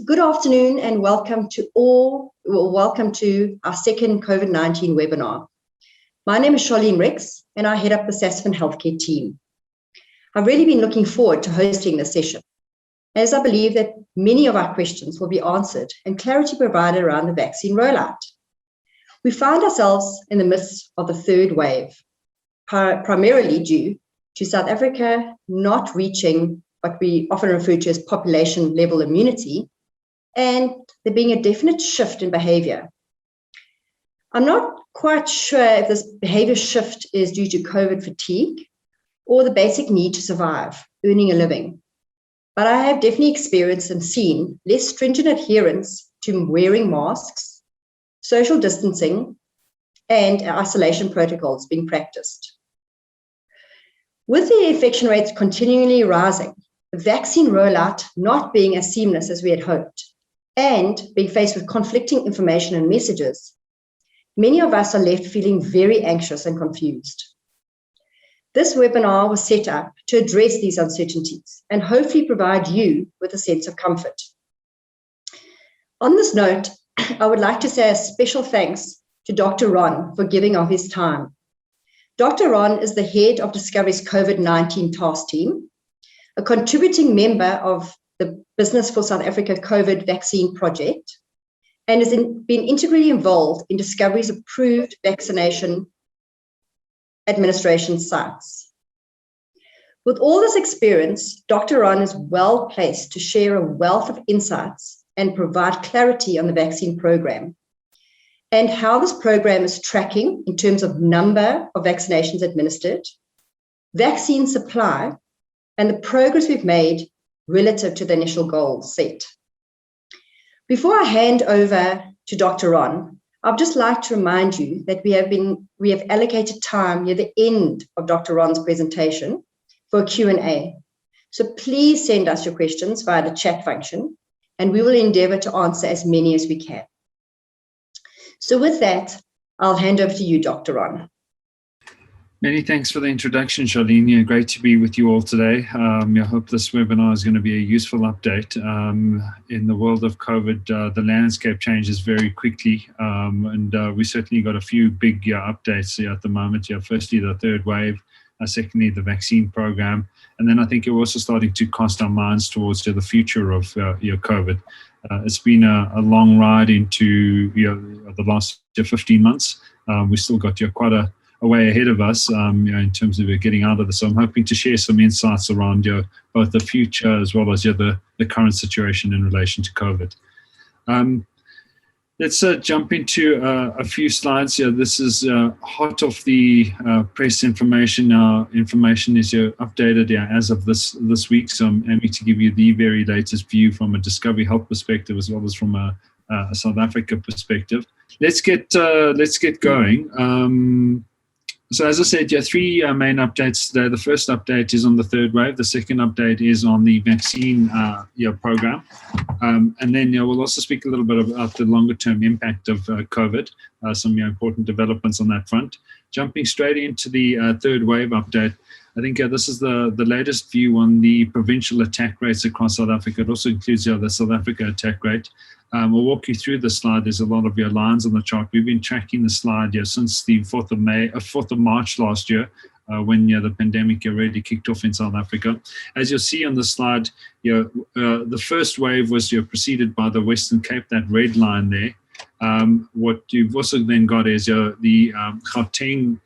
Good afternoon and welcome to our second COVID-19 webinar. My name is Charlene Rix and I head up the Sasfin Healthcare team. I've really been looking forward to hosting this session, as I believe that many of our questions will be answered and clarity provided around the vaccine rollout. We find ourselves in the midst of the third wave, primarily due to South Africa not reaching what we often refer to as population level immunity, and there being a definite shift in behavior. I'm not quite sure if this behavior shift is due to COVID fatigue or the basic need to survive, earning a living. But I have definitely experienced and seen less stringent adherence to wearing masks, social distancing, and isolation protocols being practiced. With the infection rates continually rising, the vaccine rollout not being as seamless as we had hoped, and being faced with conflicting information and messages, many of us are left feeling very anxious and confused. This webinar was set up to address these uncertainties and hopefully provide you with a sense of comfort. On this note, I would like to say a special thanks to Dr. Ron for giving of his time. Dr. Ron is the head of Discovery's COVID-19 task team, a contributing member of the Business for South Africa COVID vaccine project, and has been integrally involved in Discovery's approved vaccination administration sites. With all this experience, Dr. Ron is well placed to share a wealth of insights and provide clarity on the vaccine program and how this program is tracking in terms of number of vaccinations administered, vaccine supply, and the progress we've made relative to the initial goals set. Before I hand over to Dr. Ron, I'd just like to remind you that we have allocated time near the end of Dr. Ron's presentation for a Q&A. So please send us your questions via the chat function, and we will endeavor to answer as many as we can. So with that, I'll hand over to you, Dr. Ron. Many thanks for the introduction, Charlene. Great to be with you all today. I hope this webinar is going to be a useful update. In the world of COVID, the landscape changes very quickly, and we certainly got a few big updates at the moment. Firstly, the third wave, secondly, the vaccine program, and then I think we're also starting to cast our minds towards the future of COVID. It's been a long ride into the last 15 months. We still got quite a way ahead of us in terms of getting out of this. So I'm hoping to share some insights around both the future as well as the current situation in relation to COVID. Let's jump into a few slides here. This is hot off the press information. Our information is updated as of this week, so I'm aiming to give you the very latest view from a Discovery Health perspective as well as from a South Africa perspective. Let's get going. So as I said, three main updates today. The first update is on the third wave. The second update is on the vaccine program. And then we'll also speak a little bit about the longer term impact of COVID, some important developments on that front. Jumping straight into the third wave update, I think this is the latest view on the provincial attack rates across South Africa. It also includes the South Africa attack rate. We'll walk you through the slide. There's a lot of lines on the chart. We've been tracking the slide since the 4th of March last year, when the pandemic already kicked off in South Africa. As you'll see on the slide, the first wave was preceded by the Western Cape, that red line there. What you've also then got is the Gauteng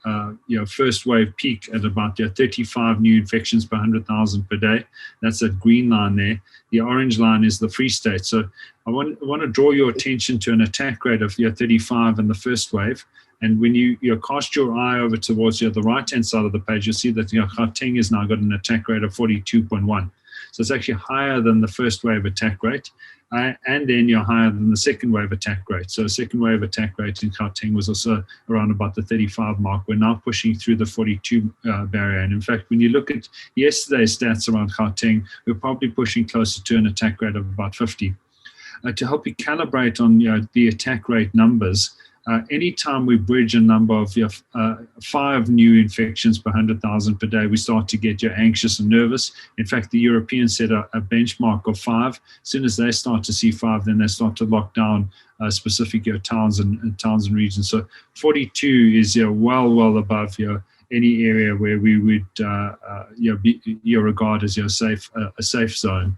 first wave peak at about 35 new infections per 100,000 per day. That's that green line there. The orange line is the Free State. So I want to draw your attention to an attack rate of 35 in the first wave. And when you cast your eye over towards the right-hand side of the page, you'll see that Gauteng has now got an attack rate of 42.1. So it's actually higher than the first wave attack rate. And then you're higher than the second wave attack rate. So the second wave attack rate in Gauteng was also around about the 35 mark. We're now pushing through the 42 barrier. And in fact, when you look at yesterday's stats around Gauteng, we're probably pushing closer to an attack rate of about 50. To help you calibrate on the attack rate numbers, anytime we bridge a number of 5 new infections per 100,000 per day, we start to get anxious and nervous. In fact, the Europeans set a benchmark of 5. As soon as they start to see 5, then they start to lock down specific towns and regions. So 42 is well above any area where we would regard as a safe zone.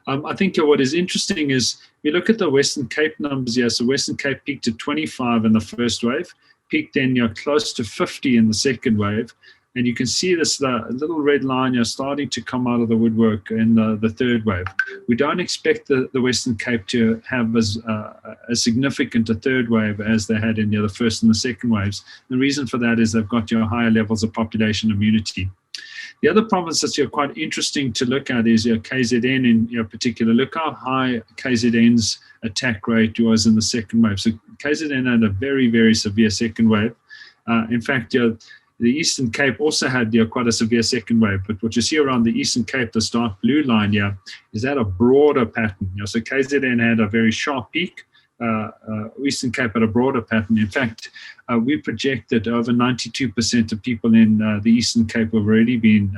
I think what is interesting is we look at the Western Cape numbers here. So Western Cape peaked at 25 in the first wave, peaked then close to 50 in the second wave. And you can see this little red line starting to come out of the woodwork in the third wave. We don't expect the Western Cape to have as significant a third wave as they had in the first and the second waves. The reason for that is they've got higher levels of population immunity. The other province that's quite interesting to look at is KZN in particular. Look how high KZN's attack rate was in the second wave. So KZN had a very, very severe second wave. In fact, the Eastern Cape also had quite a severe second wave. But what you see around the Eastern Cape, the dark blue line here, is that a broader pattern. So KZN had a very sharp peak. Eastern Cape had a broader pattern. In fact, we project that over 92% of people in the Eastern Cape have already been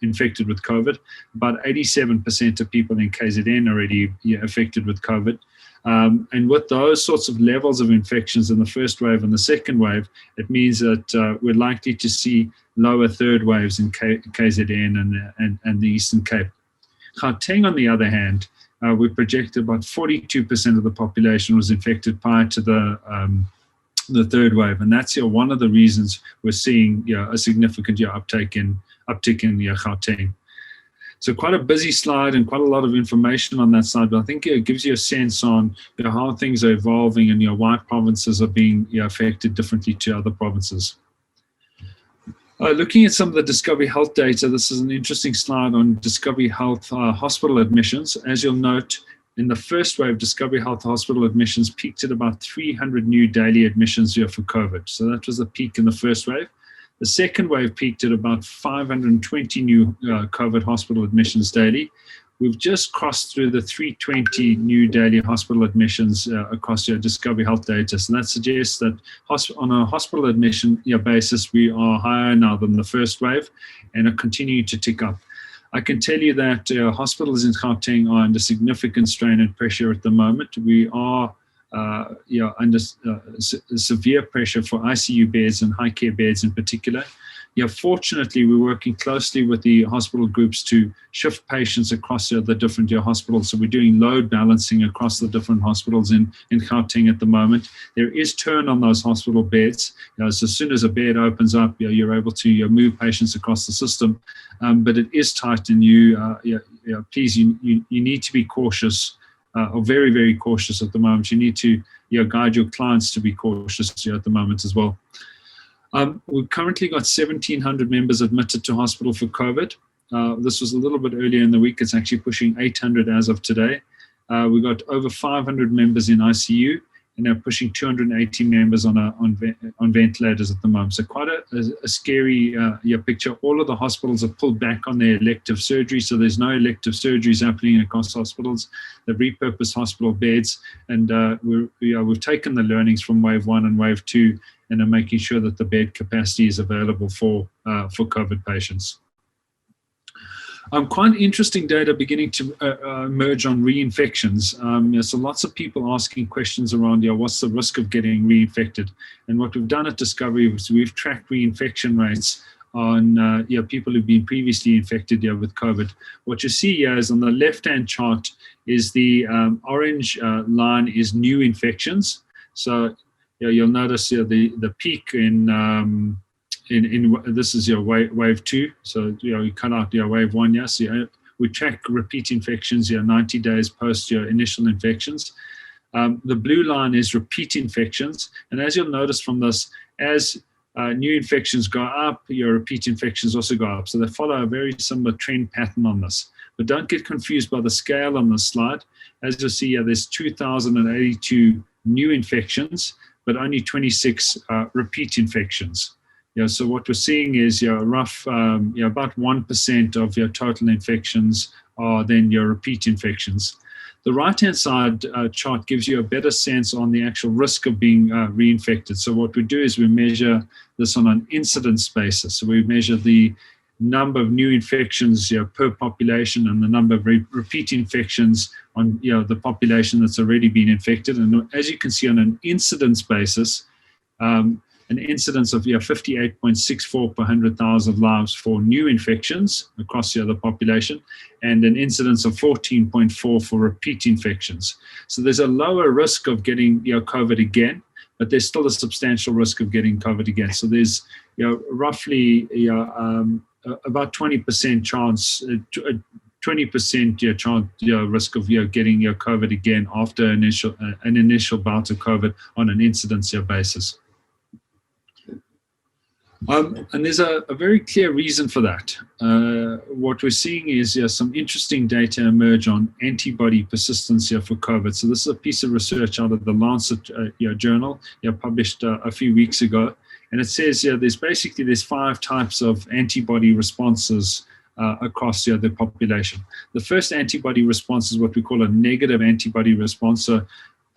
infected with COVID. About 87% of people in KZN already affected with COVID. And with those sorts of levels of infections in the first wave and the second wave, it means that we're likely to see lower third waves in KZN and the Eastern Cape. Gauteng, on the other hand, we projected about 42% of the population was infected prior to the third wave, and that's one of the reasons we're seeing a significant uptick in Gauteng. So quite a busy slide and quite a lot of information on that side, but I think it gives you a sense on how things are evolving and why provinces are being affected differently to other provinces. Looking at some of the Discovery Health data, this is an interesting slide on Discovery Health hospital admissions. As you'll note, in the first wave, Discovery Health hospital admissions peaked at about 300 new daily admissions for COVID. So that was the peak in the first wave. The second wave peaked at about 520 new COVID hospital admissions daily. We've just crossed through the 320 new daily hospital admissions across your Discovery Health data. So that suggests that on a hospital admission basis, we are higher now than the first wave and are continuing to tick up. I can tell you that hospitals in Gauteng are under significant strain and pressure at the moment. We are under severe pressure for ICU beds and high care beds in particular. Fortunately, we're working closely with the hospital groups to shift patients across the different hospitals. So we're doing load balancing across the different hospitals in Gauteng at the moment. There is turn on those hospital beds. So as soon as a bed opens up, you're able to move patients across the system. But it is tight, and please, you need to be cautious, or very, very cautious at the moment. You need to guide your clients to be cautious at the moment as well. We've currently got 1,700 members admitted to hospital for COVID. This was a little bit earlier in the week. It's actually pushing 800 as of today. We've got over 500 members in ICU, and they're pushing 280 members on ventilators at the moment. So quite a scary picture. All of the hospitals have pulled back on their elective surgery, so there's no elective surgeries happening across hospitals. They've repurposed hospital beds, and we've taken the learnings from wave 1 and wave 2 and are making sure that the bed capacity is available for COVID patients. Quite interesting data beginning to emerge on reinfections. So lots of people asking questions around, what's the risk of getting reinfected? And what we've done at Discovery is we've tracked reinfection rates on people who've been previously infected with COVID. What you see here is on the left-hand chart is the orange line is new infections. So you'll notice the peak in this is your wave 2. So you cut out your wave 1. Yes, we track repeat infections 90 days post your initial infections. The blue line is repeat infections, and as you'll notice from this, as new infections go up, your repeat infections also go up. So they follow a very similar trend pattern on this. But don't get confused by the scale on this slide. As you'll see here, there's 2,082 new infections, but only 26 repeat infections. So what we're seeing is about 1% of your total infections are then your repeat infections. The right-hand side chart gives you a better sense on the actual risk of being reinfected. So what we do is we measure this on an incidence basis. So we measure the number of new infections per population and the number of repeat infections on the population that's already been infected. And as you can see on an incidence basis, an incidence of 58.64 per 100,000 lives for new infections across the population, and an incidence of 14.4 for repeat infections. So there's a lower risk of getting COVID again, but there's still a substantial risk of getting COVID again. So there's roughly about 20% chance, 20% chance risk of getting COVID again after an initial bout of COVID on an incidence basis. And there's a very clear reason for that. What we're seeing is some interesting data emerge on antibody persistence for COVID. So this is a piece of research out of the Lancet journal published a few weeks ago. And it says there's 5 types of antibody responses across the population. The first antibody response is what we call a negative antibody response. So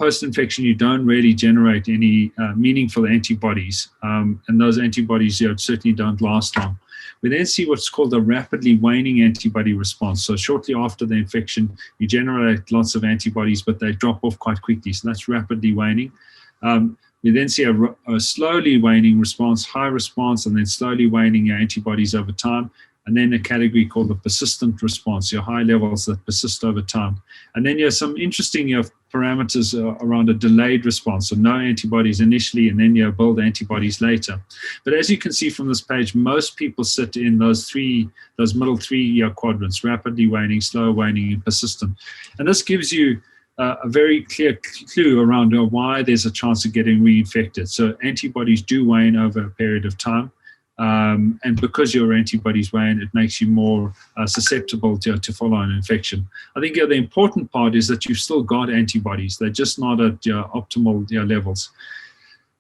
post-infection, you don't really generate any meaningful antibodies, and those antibodies certainly don't last long. We then see what's called a rapidly waning antibody response. So shortly after the infection, you generate lots of antibodies, but they drop off quite quickly. So that's rapidly waning. We then see a slowly waning response, high response, and then slowly waning antibodies over time. And then a category called the persistent response, your high levels that persist over time. And then you have some interesting parameters around a delayed response, so no antibodies initially, and then you build antibodies later. But as you can see from this page, most people sit in those middle 3 quadrants: rapidly waning, slow waning, and persistent. And this gives you a very clear clue around why there's a chance of getting reinfected. So antibodies do wane over a period of time. And because your antibodies wane, it makes you more susceptible to follow-on infection. I think the important part is that you've still got antibodies. They're just not at optimal levels.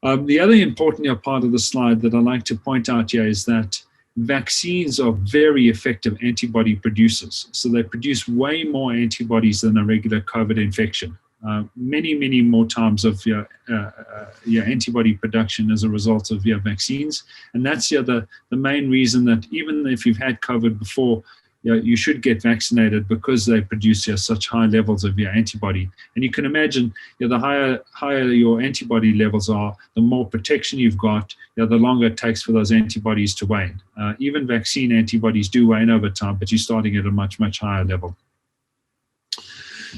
The other important part of the slide that I like to point out here is that vaccines are very effective antibody producers. So they produce way more antibodies than a regular COVID infection. Many more times of antibody production as a result of vaccines. And that's the main reason that even if you've had COVID before, you should get vaccinated, because they produce such high levels of antibody. And you can imagine the higher your antibody levels are, the more protection you've got, the longer it takes for those antibodies to wane. Even vaccine antibodies do wane over time, but you're starting at a much higher level.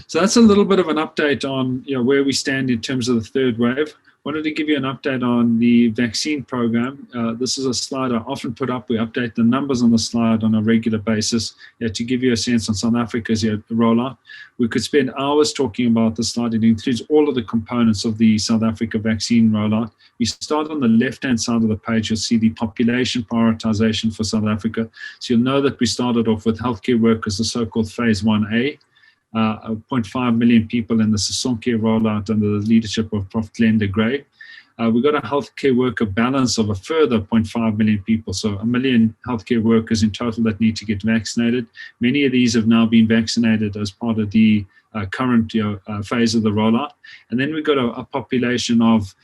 So that's a little bit of an update on where we stand in terms of the third wave. Wanted to give you an update on the vaccine program. This is a slide I often put up. We update the numbers on the slide on a regular basis to give you a sense on South Africa's rollout. We could spend hours talking about the slide. It includes all of the components of the South Africa vaccine rollout. We start on the left-hand side of the page. You'll see the population prioritization for South Africa. So you'll know that we started off with healthcare workers, the so-called phase 1A. 0.5 million people in the Sisonke rollout under the leadership of Prof. Glenda Gray. We've got a healthcare worker balance of a further 0.5 million people, so 1 million healthcare workers in total that need to get vaccinated. Many of these have now been vaccinated as part of the current phase of the rollout. And then we've got a population of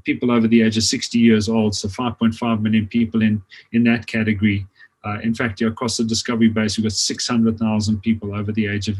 people over the age of 60 years old, so 5.5 million people in that category. In fact, across the Discovery base, we've got 600,000 people over the age of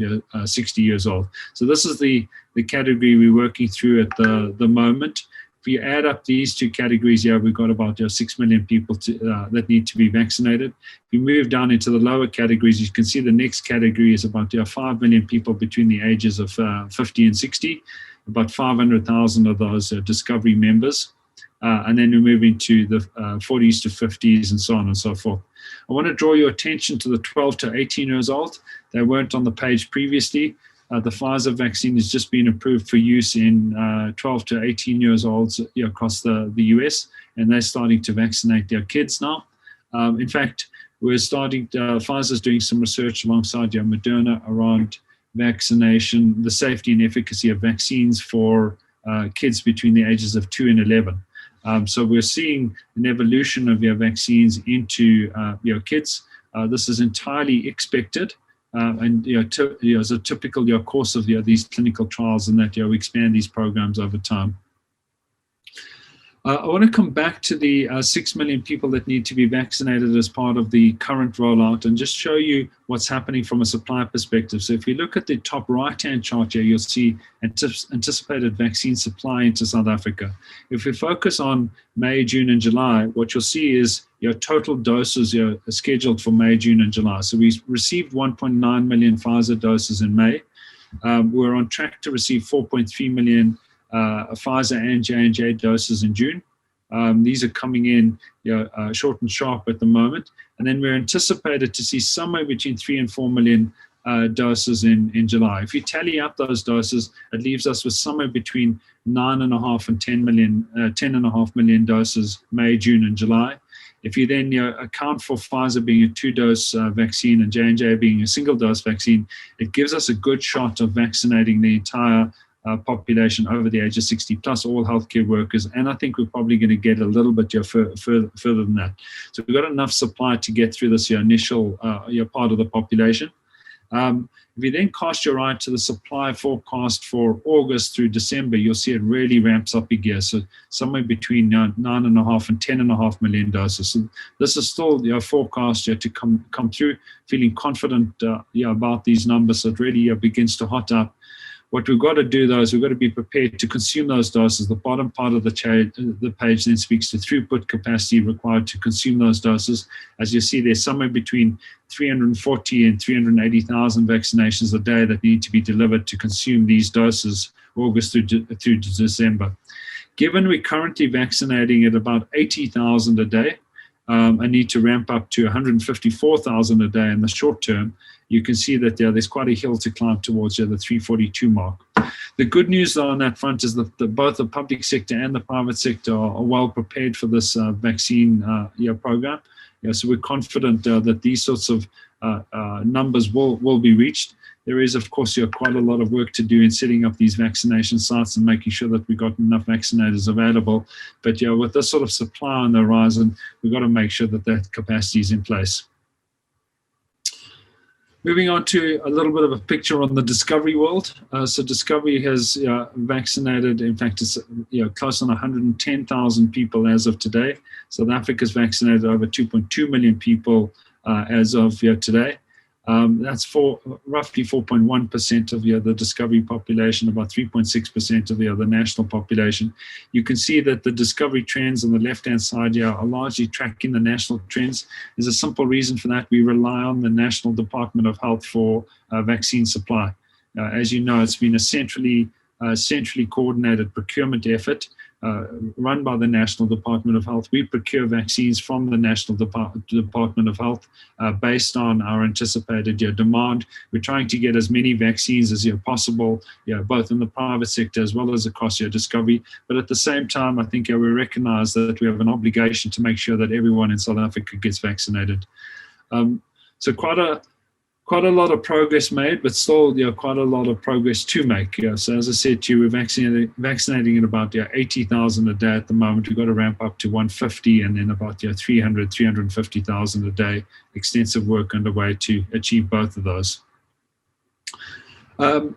60 years old. So this is the category we're working through at the moment. If you add up these two categories, we've got about 6 million people that need to be vaccinated. If you move down into the lower categories, you can see the next category is about 5 million people between the ages of 50 and 60. About 500,000 of those are Discovery members. And then we move into the 40s to 50s and so on and so forth. I want to draw your attention to the 12 to 18 years old. They weren't on the page previously. The Pfizer vaccine has just been approved for use in 12 to 18 years olds across the US, and they're starting to vaccinate their kids now. In fact, Pfizer's doing some research alongside Moderna around vaccination, the safety and efficacy of vaccines for kids between the ages of 2 and 11. So we're seeing an evolution of vaccines into kids. This is entirely expected. and as a typical course of these clinical trials, and that we expand these programs over time. I want to come back to the 6 million people that need to be vaccinated as part of the current rollout, and just show you what's happening from a supply perspective. So if you look at the top right-hand chart here, you'll see anticipated vaccine supply into South Africa. If we focus on May, June, and July, what you'll see is total doses scheduled for May, June, and July. So we received 1.9 million Pfizer doses in May. We're on track to receive 4.3 million Pfizer and J&J doses in June. These are coming in short and sharp at the moment. And then we're anticipated to see somewhere between 3 and 4 million doses in July. If you tally up those doses, it leaves us with somewhere between 9.5 and 10.5 million doses May, June, and July. If you then account for Pfizer being a 2-dose vaccine and J&J being a single-dose vaccine, it gives us a good shot of vaccinating the entire population over the age of 60 plus all healthcare workers, and I think we're probably going to get a little bit further than that. So we've got enough supply to get through this initial part of the population. If you then cast your eye to the supply forecast for August through December, you'll see it really ramps up again. So somewhere between 9.5 and 10.5 million doses. So this is still forecast to come through. Feeling confident about these numbers. So it really begins to hot up. What we've got to do, though, is we've got to be prepared to consume those doses. The bottom part of the page then speaks to throughput capacity required to consume those doses. As you see, there's somewhere between 340 and 380,000 vaccinations a day that need to be delivered to consume these doses August through to December. Given we're currently vaccinating at about 80,000 a day, I need to ramp up to 154,000 a day in the short term. You can see that there's quite a hill to climb towards the 342 mark. The good news, though, on that front is that both the public sector and the private sector are well prepared for this vaccine program. So we're confident that these sorts of numbers will be reached. There is, of course, quite a lot of work to do in setting up these vaccination sites and making sure that we've got enough vaccinators available. But with this sort of supply on the horizon, we've got to make sure that that capacity is in place. Moving on to a little bit of a picture on the Discovery world. So Discovery has vaccinated, in fact, it's close on 110,000 people as of today. South Africa's vaccinated over 2.2 million people as of today. That's roughly 4.1% of the Discovery population, about 3.6% of the national population. You can see that the Discovery trends on the left-hand side are largely tracking the national trends. There's a simple reason for that. We rely on the National Department of Health for vaccine supply. As you know, it's been a centrally coordinated procurement effort run by the National Department of Health. We procure vaccines from the National Department of Health based on our anticipated demand. We're trying to get as many vaccines as possible, both in the private sector as well as across Discovery. But at the same time, I think we recognize that we have an obligation to make sure that everyone in South Africa gets vaccinated. So quite a lot of progress made, but still quite a lot of progress to make. So as I said to you, we're vaccinating at about 80,000 a day at the moment. We've got to ramp up to 150 and then about 350,000 a day. Extensive work underway to achieve both of those.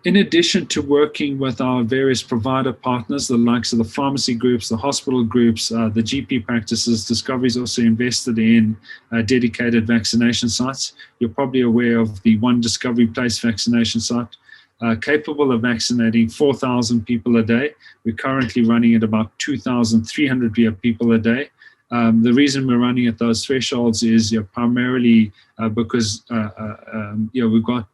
In addition to working with our various provider partners, the likes of the pharmacy groups, the hospital groups, the GP practices, Discovery's also invested in dedicated vaccination sites. You're probably aware of the One Discovery Place vaccination site, capable of vaccinating 4,000 people a day. We're currently running at about 2,300 people a day. The reason we're running at those thresholds is primarily because we've got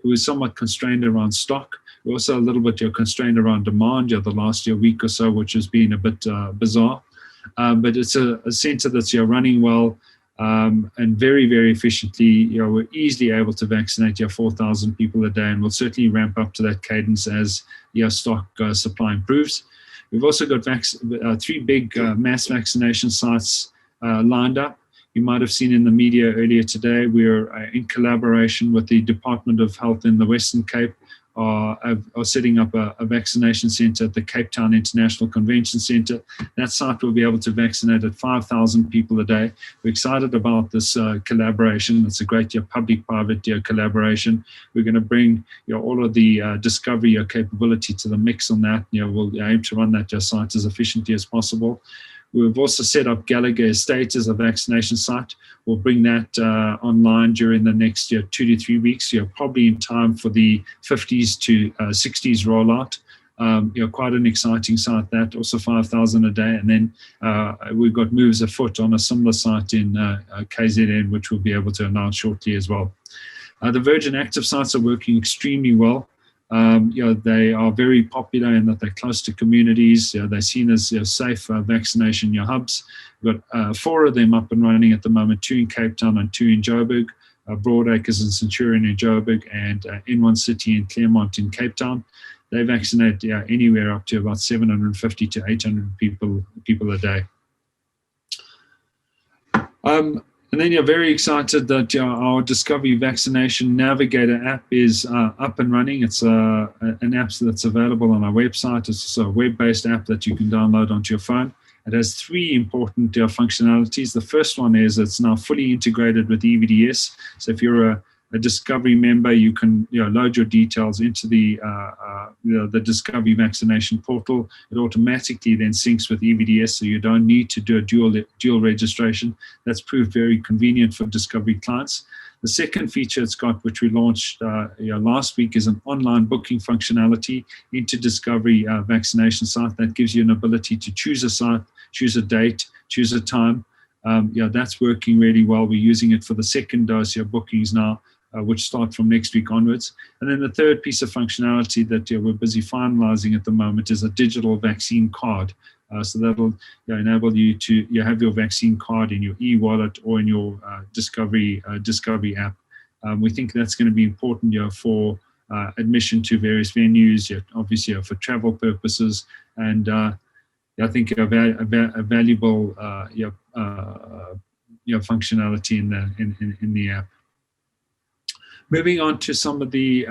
we're somewhat constrained around stock. We're also a little bit constrained around demand the last week or so, which has been a bit bizarre. But it's a center that's running well and very, very efficiently. We're easily able to vaccinate 4,000 people a day, and we'll certainly ramp up to that cadence as stock supply improves. We've also got 3 big mass vaccination sites lined up. You might have seen in the media earlier today, we're in collaboration with the Department of Health in the Western Cape are setting up a vaccination center at the Cape Town International Convention Center. That site will be able to vaccinate at 5,000 people a day. We're excited about this collaboration. It's a great public-private collaboration. We're going to bring all of the discovery capability to the mix on that. We'll aim to run that site as efficiently as possible. We've also set up Gallagher Estate as a vaccination site. We'll bring that online during the next 2 to 3 weeks, probably in time for the 50s to 60s rollout. Quite an exciting site, that also 5,000 a day. And then we've got moves afoot on a similar site in KZN, which we'll be able to announce shortly as well. The Virgin Active sites are working extremely well. They are very popular in that they're close to communities. They're seen as safe vaccination hubs. We've got 4 of them up and running at the moment, 2 in Cape Town and 2 in Joburg, Broadacres and Centurion in Joburg, and in one city in Claremont in Cape Town. They vaccinate anywhere up to about 750 to 800 people a day. And then you're very excited that our Discovery Vaccination Navigator app is up and running. It's an app that's available on our website. It's a web-based app that you can download onto your phone. It has 3 important functionalities. The first one is it's now fully integrated with EVDS. So if you're a Discovery member, you can load your details into the Discovery Vaccination portal. It automatically then syncs with EVDS, so you don't need to do a dual registration. That's proved very convenient for Discovery clients. The second feature it's got, which we launched last week, is an online booking functionality into Discovery vaccination site that gives you an ability to choose a site, choose a date, choose a time. That's working really well. We're using it for the second dose bookings now, which start from next week onwards. And then the third piece of functionality that we're busy finalizing at the moment is a digital vaccine card. So that'll enable you to have your vaccine card in your e-wallet or in your Discovery app. We think that's going to be important for admission to various venues, obviously for travel purposes, and I think a valuable functionality in the app. Moving on to some of the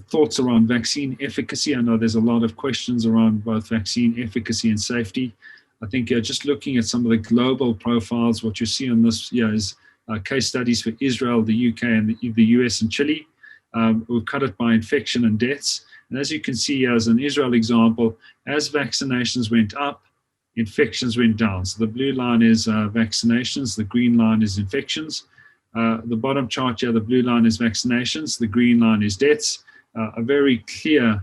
thoughts around vaccine efficacy. I know there's a lot of questions around both vaccine efficacy and safety. I think just looking at some of the global profiles, what you see on this is case studies for Israel, the UK, and the US and Chile. We've cut it by infection and deaths. And as you can see, as an Israel example, as vaccinations went up, infections went down. So the blue line is vaccinations, the green line is infections. The bottom chart here, the blue line is vaccinations, the green line is deaths. A very clear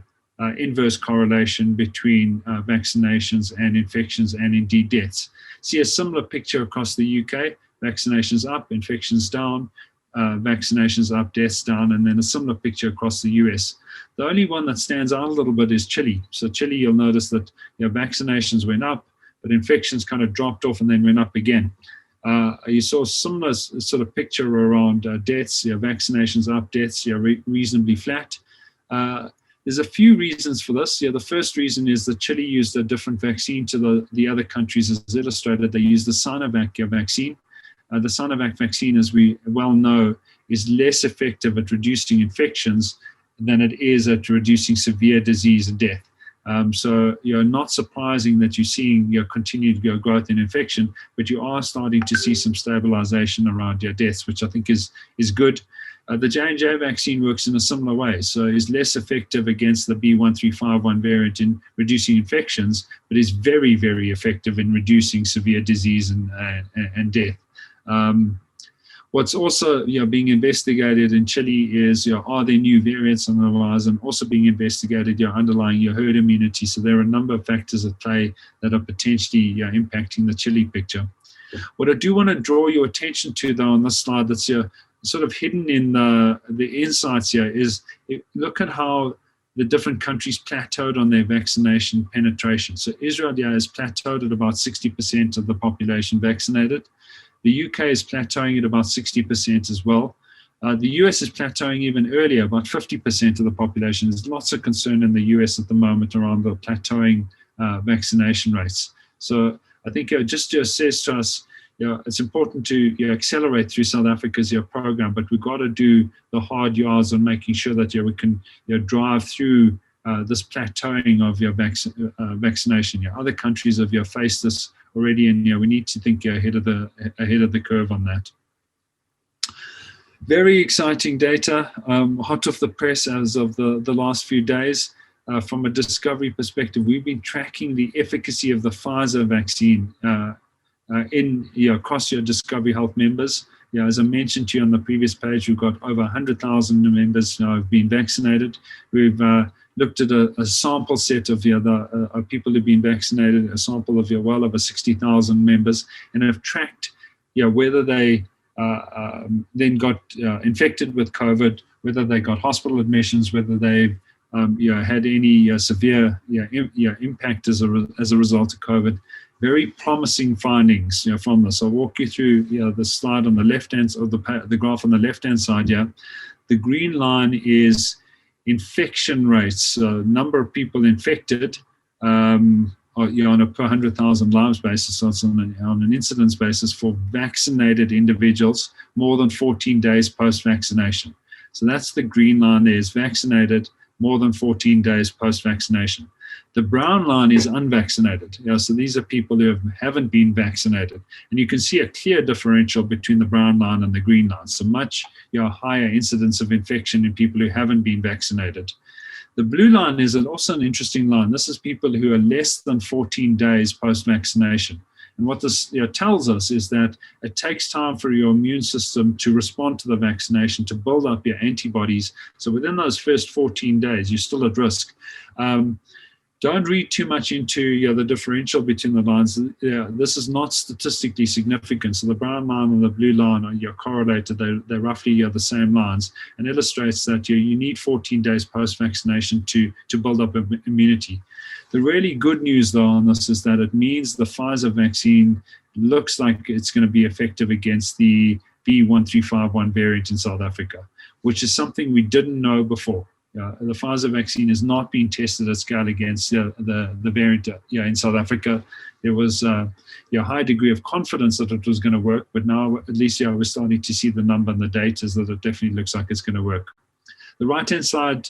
inverse correlation between vaccinations and infections and indeed deaths. See a similar picture across the UK, vaccinations up, infections down, vaccinations up, deaths down, and then a similar picture across the US. The only one that stands out a little bit is Chile. So Chile, you'll notice that vaccinations went up, but infections kind of dropped off and then went up again. You saw a similar sort of picture around deaths, vaccinations up, deaths reasonably flat. There's a few reasons for this. The first reason is that Chile used a different vaccine to the other countries as illustrated. They used the Sinovac vaccine. The Sinovac vaccine, as we well know, is less effective at reducing infections than it is at reducing severe disease and death. So not surprising that you're seeing continued growth in infection, but you are starting to see some stabilization around deaths, which I think is good. The J&J vaccine works in a similar way, so is less effective against the B1351 variant in reducing infections, but is very, very effective in reducing severe disease and death. What's also being investigated in Chile is are there new variants on the horizon, also being investigated underlying herd immunity. So there are a number of factors at play that are potentially impacting the Chile picture. What I do want to draw your attention to, though, on this slide that's sort of hidden in the insights here is look at how the different countries plateaued on their vaccination penetration. So Israel has plateaued at about 60% of the population vaccinated. The UK is plateauing at about 60% as well. The US is plateauing even earlier, about 50% of the population. There's lots of concern in the US at the moment around the plateauing vaccination rates. So I think just says to us, it's important to accelerate through South Africa's program, but we've got to do the hard yards on making sure that we can drive through this plateauing of vaccination. Other countries have faced this already, and we need to think ahead of the curve on that. Very exciting data, hot off the press as of the last few days. From a discovery perspective, we've been tracking the efficacy of the Pfizer vaccine across your Discovery Health members. As I mentioned to you on the previous page, we've got over 100,000 members now have been vaccinated. We've looked at a sample set of people who've been vaccinated, a sample of well over 60,000 members, and have tracked whether they then got infected with COVID, whether they got hospital admissions, whether they had any severe impact as a result of COVID. Very promising findings from this. I'll walk you through the slide on the left hand, or the graph on the left hand side here. The green line is infection rates, number of people infected on a per 100,000 lives basis, so on an incidence basis for vaccinated individuals more than 14 days post-vaccination. So that's the green line there, is vaccinated more than 14 days post-vaccination. The brown line is unvaccinated. So these are people who haven't been vaccinated. And you can see a clear differential between the brown line and the green line. So much higher incidence of infection in people who haven't been vaccinated. The blue line is also an interesting line. This is people who are less than 14 days post-vaccination. And what this tells us is that it takes time for your immune system to respond to the vaccination, to build up your antibodies. So within those first 14 days, you're still at risk. Don't read too much into the differential between the lines. This is not statistically significant. So the brown line and the blue line are correlated. They're roughly the same lines, and illustrates that you need 14 days post-vaccination to build up immunity. The really good news, though, on this is that it means the Pfizer vaccine looks like it's going to be effective against the B1351 variant in South Africa, which is something we didn't know before. The Pfizer vaccine has not been tested at scale against the variant in South Africa. There was a high degree of confidence that it was going to work, but now at least we're starting to see the number and the data that it definitely looks like it's going to work. The right-hand side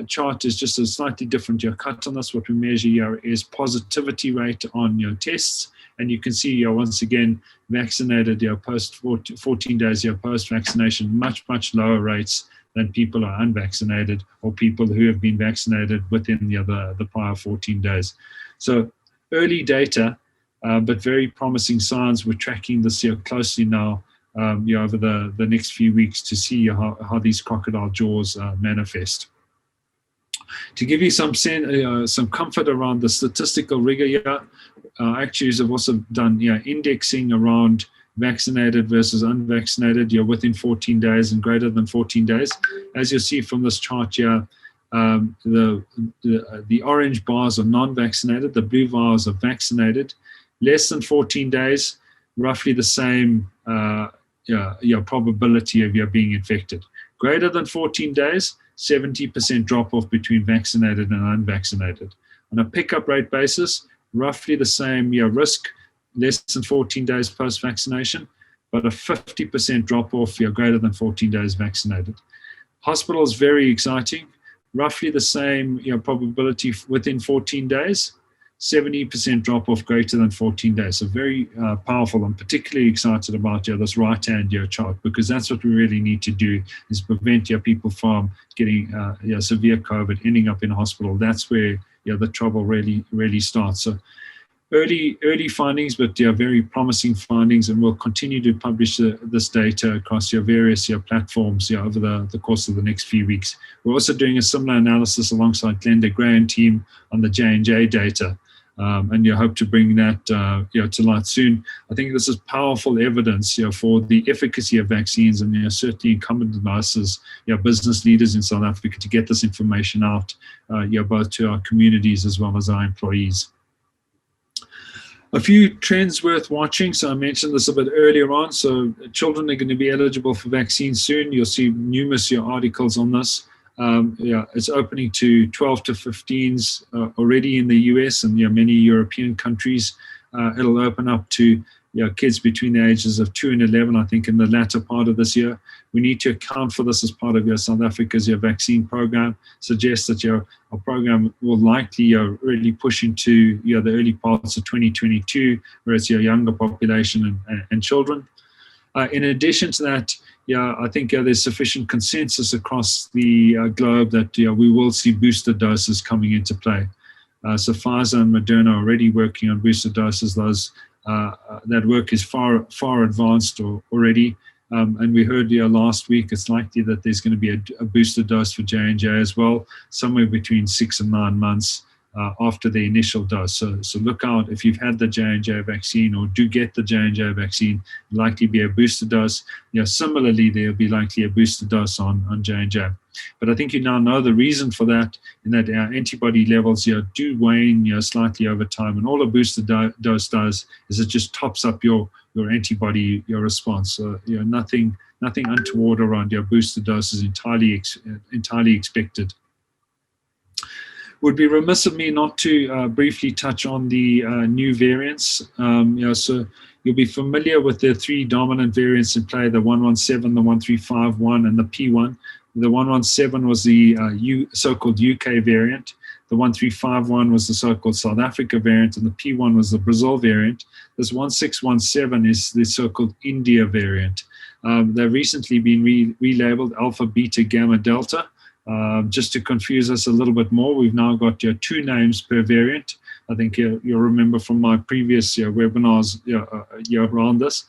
chart is just a slightly different cut on this. What we measure here is positivity rate on your tests, and you can see once again vaccinated post 14 days post-vaccination, much lower rates than people are unvaccinated or people who have been vaccinated within the prior 14 days. So early data, but very promising signs. We're tracking this closely now over the next few weeks to see how these crocodile jaws manifest. To give you some comfort around the statistical rigor here, actuaries have also done indexing around vaccinated versus unvaccinated, within 14 days and greater than 14 days. As you'll see from this chart here, the orange bars are non-vaccinated, the blue bars are vaccinated. Less than 14 days, roughly the same probability of being infected. Greater than 14 days, 70% drop-off between vaccinated and unvaccinated. On a pickup rate basis, roughly the same risk, less than 14 days post-vaccination, but a 50% drop-off greater than 14 days vaccinated. Hospital is very exciting. Roughly the same probability within 14 days, 70% drop-off greater than 14 days. So very powerful. I'm particularly excited about this right-hand chart, because that's what we really need to do, is prevent people from getting severe COVID, ending up in hospital. That's where the trouble really starts. So early findings, but very promising findings, and we'll continue to publish this data across your various platforms over the course of the next few weeks. We're also doing a similar analysis alongside Glenda Gray and team on the J&J data, and you hope to bring that to light soon. I think this is powerful evidence for the efficacy of vaccines, and certainly incumbent on us as business leaders in South Africa to get this information out both to our communities as well as our employees. A few trends worth watching. So I mentioned this a bit earlier on. So children are going to be eligible for vaccines soon. You'll see numerous articles on this. It's opening to 12 to 15s already in the US and many European countries. It'll open up to kids between the ages of 2 and 11, I think, in the latter part of this year. We need to account for this as part of South Africa's vaccine program. Suggests that our program will likely really push into the early parts of 2022, where it's younger population and children. In addition to that, I think there's sufficient consensus across the globe that we will see booster doses coming into play. So Fisa and Moderna are already working on booster doses. That work is far advanced already. And we heard last week it's likely that there's going to be a booster dose for J&J as well, somewhere between 6 and 9 months after the initial dose. So look out if you've had the J&J vaccine or do get the J&J vaccine, likely be a booster dose. Similarly, there'll be likely a booster dose on J&J. But I think you now know the reason for that, in that our antibody levels do wane slightly over time. And all a booster dose does is it just tops up your antibody, your response. So nothing untoward around your booster dose is entirely expected. Would be remiss of me not to briefly touch on the new variants. So you'll be familiar with the 3 dominant variants in play: the 117, the 1351, and the P1. The 117 was the so-called UK variant. The 1351 was the so-called South Africa variant, and the P1 was the Brazil variant. This 1617 is the so-called India variant. They've recently been relabeled Alpha, Beta, Gamma, Delta. Just to confuse us a little bit more, we've now got 2 names per variant. I think you'll remember from my previous webinars around this.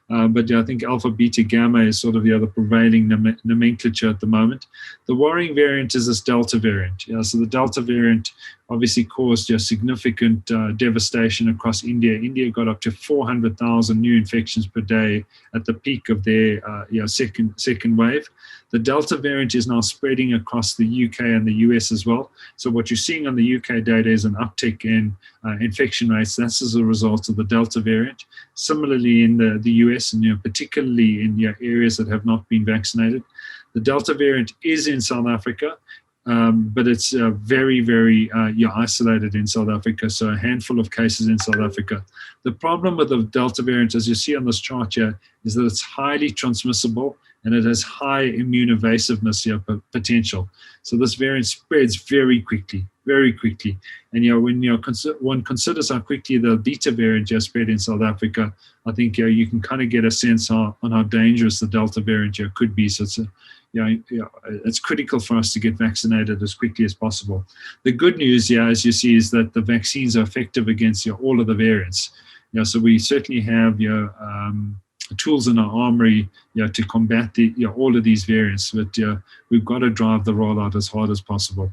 But I think Alpha, Beta, Gamma is sort of the prevailing nomenclature at the moment. The worrying variant is this Delta variant. So the Delta variant obviously caused significant devastation across India. India got up to 400,000 new infections per day at the peak of their second wave. The Delta variant is now spreading across the UK and the US as well. So what you're seeing on the UK data is an uptick in infection rates. That's as a result of the Delta variant. Similarly, in the US, and particularly in areas that have not been vaccinated, the Delta variant is in South Africa, but it's very, very isolated in South Africa. So a handful of cases in South Africa. The problem with the Delta variant, as you see on this chart here, is that it's highly transmissible and it has high immune evasiveness potential. So this variant spreads very quickly. And when one considers how quickly the Beta variant spread in South Africa, I think you can kind of get a sense on how dangerous the Delta variant could be. So it's critical for us to get vaccinated as quickly as possible. The good news, as you see, is that the vaccines are effective against all of the variants. So we certainly have tools in our armory to combat all of these variants, but we've got to drive the rollout as hard as possible.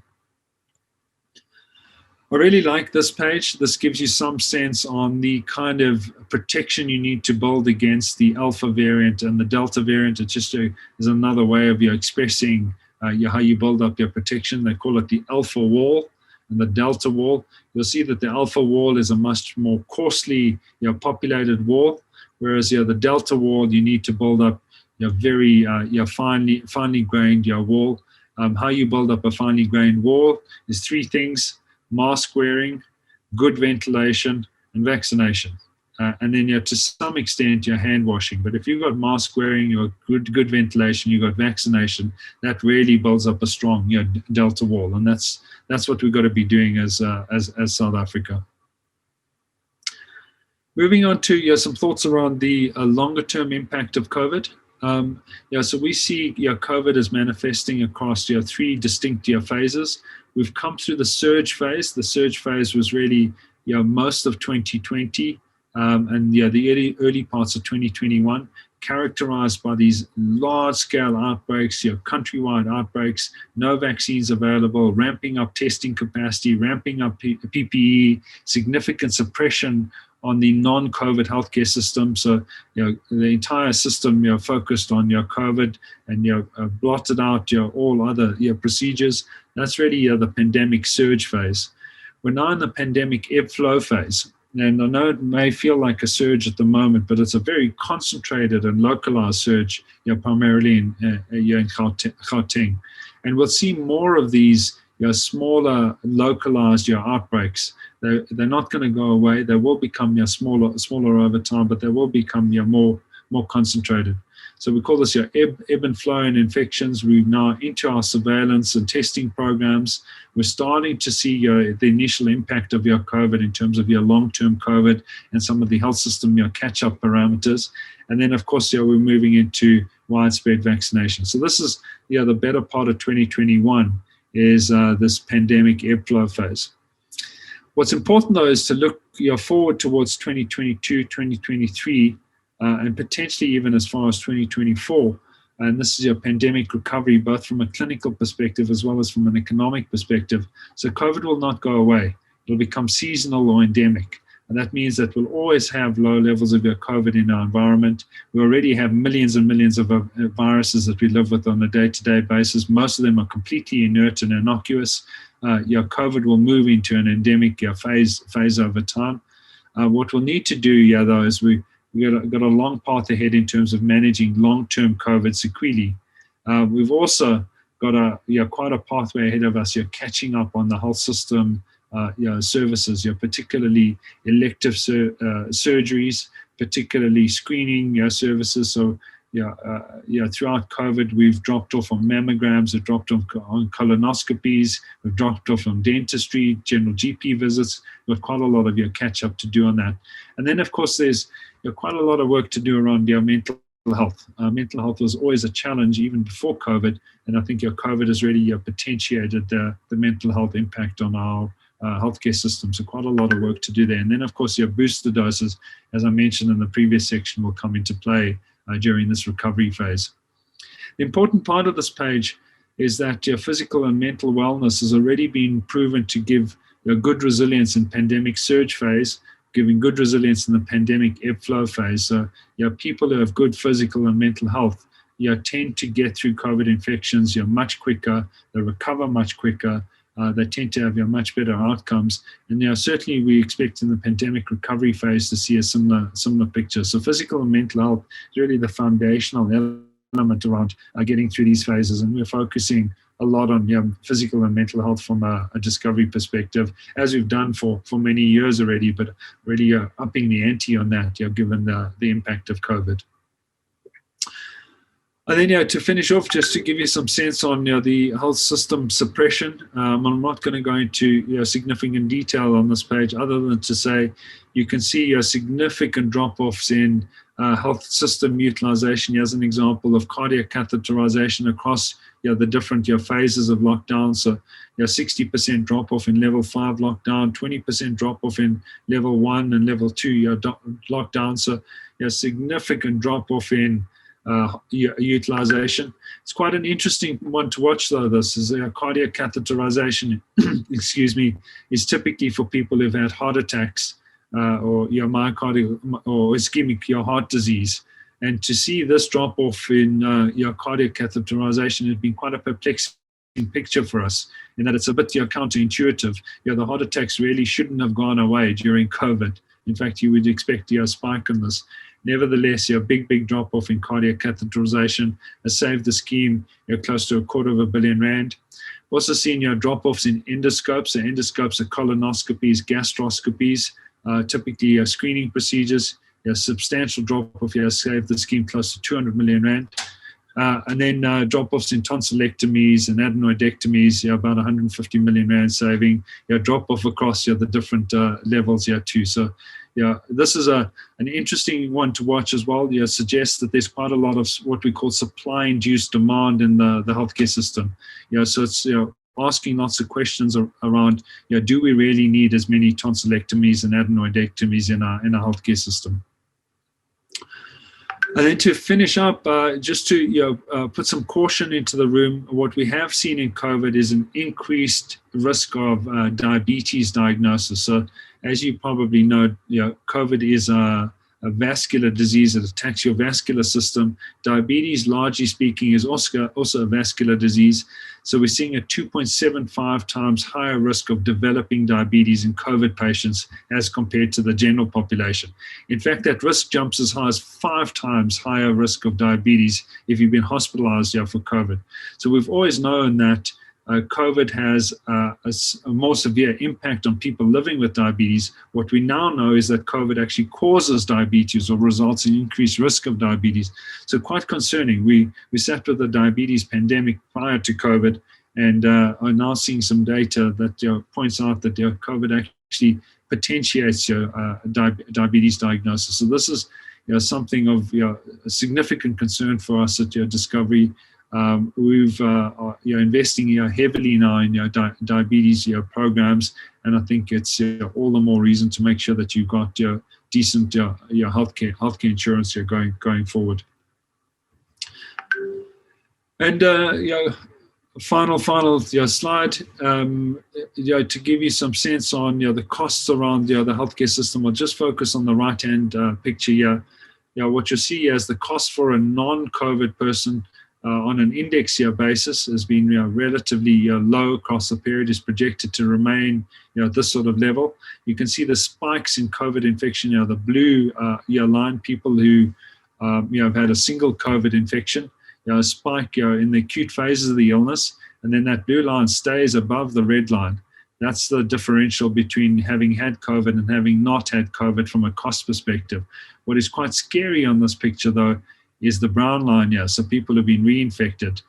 I really like this page. This gives you some sense on the kind of protection you need to build against the Alpha variant and the Delta variant. It just is another way of expressing how you build up your protection. They call it the Alpha wall and the Delta wall. You'll see that the Alpha wall is a much more coarsely populated wall, whereas the Delta wall, you need to build up very finely grained wall. How you build up a finely grained wall is 3 things: mask wearing, good ventilation, and vaccination. And then to some extent hand washing. But if you've got mask wearing, you've got good ventilation, you've got vaccination, that really builds up a strong Delta wall. And that's what we've got to be doing as South Africa. Moving on to some thoughts around the longer term impact of COVID. So we see COVID is manifesting across 3 distinct phases. We've come through the surge phase. The surge phase was really most of 2020 and the early parts of 2021, characterized by these large-scale outbreaks, countrywide outbreaks, no vaccines available, ramping up testing capacity, ramping up PPE, significant suppression on the non-COVID healthcare system. So, the entire system, focused on COVID and blotted out all other procedures. That's really the pandemic surge phase. We're now in the pandemic ebb flow phase. And I know it may feel like a surge at the moment, but it's a very concentrated and localized surge, primarily in Gauteng. And we'll see more of these smaller localized outbreaks. They're not going to go away. They will become smaller over time, but they will become more concentrated. So we call this ebb and flow in infections. We're now into our surveillance and testing programs. We're starting to see the initial impact of COVID in terms of long-term COVID and some of the health system catch-up parameters. And then, of course, we're moving into widespread vaccination. So this is the better part of 2021 is this pandemic ebb flow phase. What's important, though, is to look forward towards 2022, 2023, and potentially even as far as 2024. And this is your pandemic recovery, both from a clinical perspective as well as from an economic perspective. So COVID will not go away. It'll become seasonal or endemic. And that means that we'll always have low levels of COVID in our environment. We already have millions and millions of viruses that we live with on a day-to-day basis. Most of them are completely inert and innocuous. COVID will move into an endemic phase over time. What we'll need to do, though, is we've got a long path ahead in terms of managing long-term COVID sequelae. We've also got quite a pathway ahead of us. Catching up on the health system services, particularly elective surgeries, particularly screening services. So throughout COVID, we've dropped off on mammograms, we've dropped off on colonoscopies, we've dropped off on dentistry, general GP visits. We've got quite a lot of catch up to do on that. And then, of course, there's quite a lot of work to do around mental health. Mental health was always a challenge even before COVID, and I think COVID has really potentiated the mental health impact on our healthcare system. So quite a lot of work to do there. And then, of course, your booster doses, as I mentioned in the previous section, will come into play during this recovery phase. The important part of this page is that your physical and mental wellness has already been proven to give good resilience in pandemic surge phase, giving good resilience in the pandemic ebb flow phase. So people who have good physical and mental health tend to get through COVID infections much quicker, they recover much quicker, they tend to have much better outcomes. And certainly we expect in the pandemic recovery phase to see a similar picture. So physical and mental health is really the foundational element around getting through these phases. And we're focusing a lot on physical and mental health from a discovery perspective, as we've done for many years already, but really upping the ante on that, given the impact of COVID. And then, to finish off, just to give you some sense on the health system suppression, I'm not going to go into significant detail on this page, other than to say you can see significant drop-offs in health system utilization. Here's an example of cardiac catheterization across the different phases of lockdown. So 60% drop-off in level 5 lockdown, 20% drop-off in level 1 and level 2 lockdown. So significant drop-off in utilization. It's quite an interesting one to watch, though. This is cardiac catheterization, excuse me, is typically for people who've had heart attacks or myocardial or ischemic heart disease. And to see this drop off in cardiac catheterization has been quite a perplexing picture for us, in that it's a bit counterintuitive. The heart attacks really shouldn't have gone away during COVID. In fact, you would expect a spike in this. Nevertheless, big drop-off in cardiac catheterization has saved the scheme close to R250 million. Also seen drop-offs in endoscopes. So endoscopes are colonoscopies, gastroscopies, typically screening procedures. Substantial drop-off here saved the scheme close to R200 million. And then drop-offs in tonsillectomies and adenoidectomies, about R150 million saving. Drop-off across the different levels here too. So this is an interesting one to watch as well. Suggests that there's quite a lot of what we call supply-induced demand in the healthcare system. So it's asking lots of questions around do we really need as many tonsillectomies and adenoidectomies in our healthcare system? And then to finish up, just to put some caution into the room, what we have seen in COVID is an increased risk of diabetes diagnosis. So as you probably know, COVID is a vascular disease that attacks your vascular system. Diabetes, largely speaking, is also a vascular disease. So we're seeing a 2.75 times higher risk of developing diabetes in COVID patients as compared to the general population. In fact, that risk jumps as high as 5 times higher risk of diabetes if you've been hospitalized for COVID. So we've always known that COVID has a more severe impact on people living with diabetes. What we now know is that COVID actually causes diabetes or results in increased risk of diabetes. So quite concerning. We sat with the diabetes pandemic prior to COVID, and are now seeing some data that points out that COVID actually potentiates diabetes diagnosis. So this is something of a significant concern for us at Discovery. We've investing heavily now in diabetes programs, and I think it's all the more reason to make sure that you've got decent healthcare insurance going forward. And final slide, to give you some sense on the costs around the healthcare system. I'll just focus on the right hand picture here. What you see is the cost for a non-COVID person on an index year basis has been relatively low across the period, is projected to remain at this sort of level. You can see the spikes in COVID infection, the blue line, people who have had a single COVID infection, a spike in the acute phases of the illness, and then that blue line stays above the red line. That's the differential between having had COVID and having not had COVID from a cost perspective. What is quite scary on this picture, though, is the brown line here. So people have been reinfected.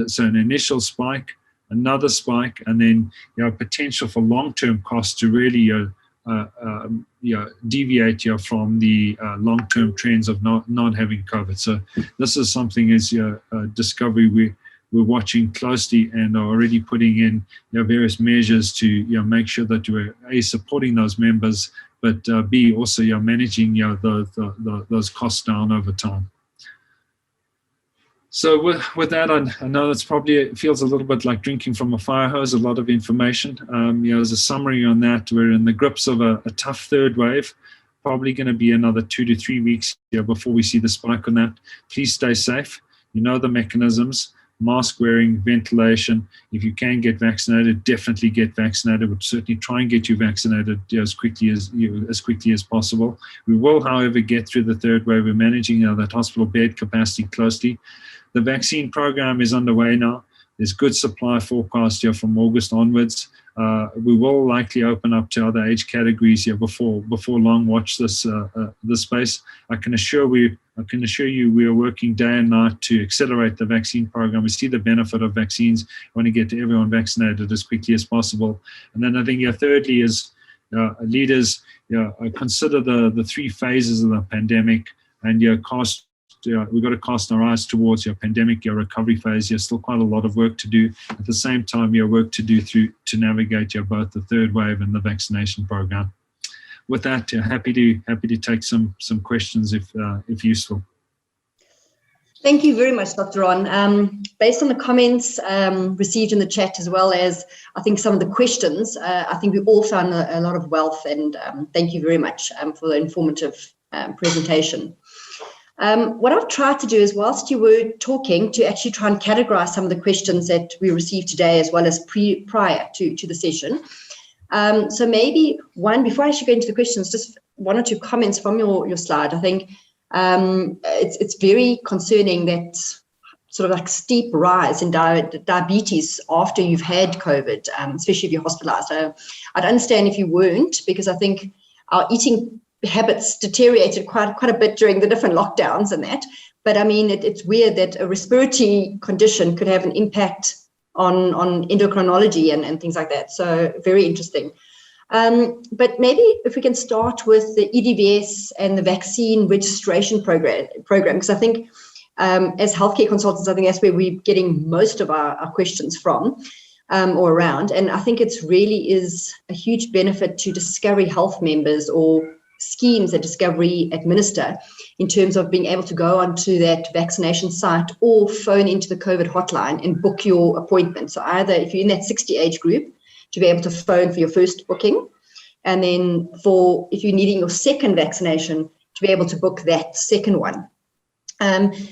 So an initial spike, another spike, and then potential for long-term costs to really deviate from the long-term trends of not having COVID. So this is something as Discovery we're watching closely and are already putting in various measures to make sure that we're supporting those members, but B, also managing those costs down over time. So with that, I know that's probably, it feels a little bit like drinking from a fire hose, a lot of information. As a summary on that, we're in the grips of a tough third wave, probably going to be another 2 to 3 weeks before we see the spike on that. Please stay safe. The mechanisms, mask wearing, ventilation. If you can get vaccinated, definitely get vaccinated. We'll certainly try and get you vaccinated as quickly as possible. We will, however, get through the third wave. We're managing that hospital bed capacity closely. The vaccine program is underway now. There's good supply forecast from August onwards. We will likely open up to other age categories before long. Watch this space. I can assure you we are working day and night to accelerate the vaccine program. We see the benefit of vaccines. We want to get everyone vaccinated as quickly as possible. And then I think thirdly is leaders consider the 3 phases of the pandemic, and we've got to cast our eyes towards pandemic recovery phase. There's still quite a lot of work to do. At the same time, work to do to navigate both the third wave and the vaccination program. With that, happy to take some questions if useful. Thank you very much, Dr. Ron. Based on the comments received in the chat, as well as I think some of the questions, I think we all found a lot of wealth, and thank you very much for the informative presentation. What I've tried to do is, whilst you were talking, to actually try and categorize some of the questions that we received today, as well as prior to the session. So maybe before I actually go into the questions, just 1 or 2 comments from your slide. I think it's very concerning that sort of like steep rise in diabetes after you've had COVID, especially if you're hospitalized. I'd understand if you weren't, because I think our eating habits deteriorated quite a bit during the different lockdowns and that. But I mean, it's weird that a respiratory condition could have an impact on endocrinology and things like that. So very interesting. But maybe if we can start with the EDVS and the vaccine registration program, because I think as healthcare consultants, I think that's where we're getting most of our questions from or around. And I think it's really is a huge benefit to Discovery Health members or schemes that Discovery administer, in terms of being able to go onto that vaccination site or phone into the COVID hotline and book your appointment. So either if you're in that 60 age group, to be able to phone for your first booking, and then if you're needing your second vaccination, to be able to book that second one.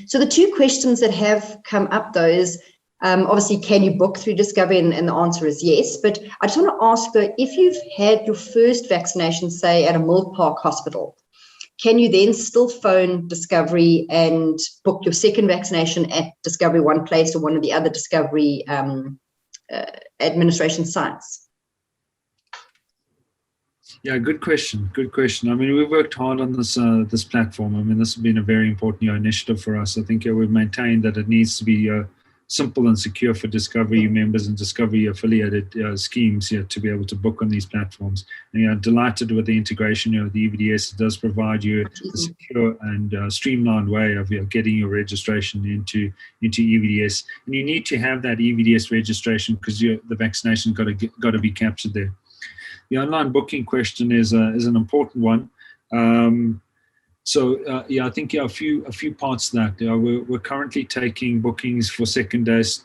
So the 2 questions that have come up, though, is obviously, can you book through Discovery? And the answer is yes. But I just want to ask, though, if you've had your first vaccination, say, at a Mill Park hospital, can you then still phone Discovery and book your second vaccination at Discovery One Place or one of the other Discovery administration sites? Yeah, good question. Good question. I mean, we've worked hard on this this platform. I mean, this has been a very important initiative for us. I think we've maintained that it needs to be simple and secure for Discovery members and Discovery affiliated schemes to be able to book on these platforms. And delighted with the integration of the EVDS. It does provide you a secure and streamlined way of getting your registration into EVDS. And you need to have that EVDS registration because the vaccination's got to be captured there. The online booking question is an important one. I think a few parts to that. We're currently taking bookings for second doses.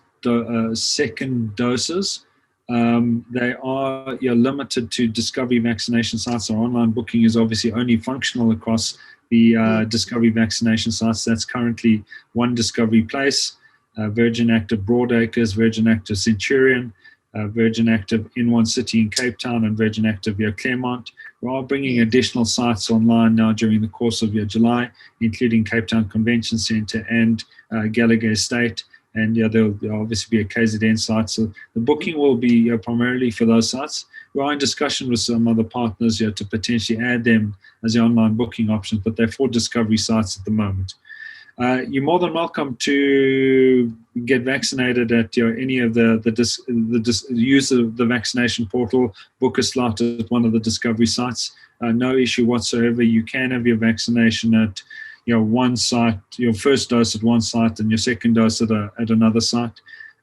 They are limited to Discovery vaccination sites. Our online booking is obviously only functional across the Discovery vaccination sites. That's currently one Discovery Place, Virgin Active Broadacres, Virgin Active Centurion, Virgin Active in one city in Cape Town, and Virgin Active Claremont. We are bringing additional sites online now during the course of July, including Cape Town Convention Centre and Gallagher Estate. And there'll obviously be a KZN site. So the booking will be primarily for those sites. We are in discussion with some other partners to potentially add them as the online booking options, but they're for Discovery sites at the moment. You're more than welcome to get vaccinated at any of use of the vaccination portal, book a slot at one of the Discovery sites. No issue whatsoever. You can have your vaccination at one site, your first dose at one site and your second dose at another site.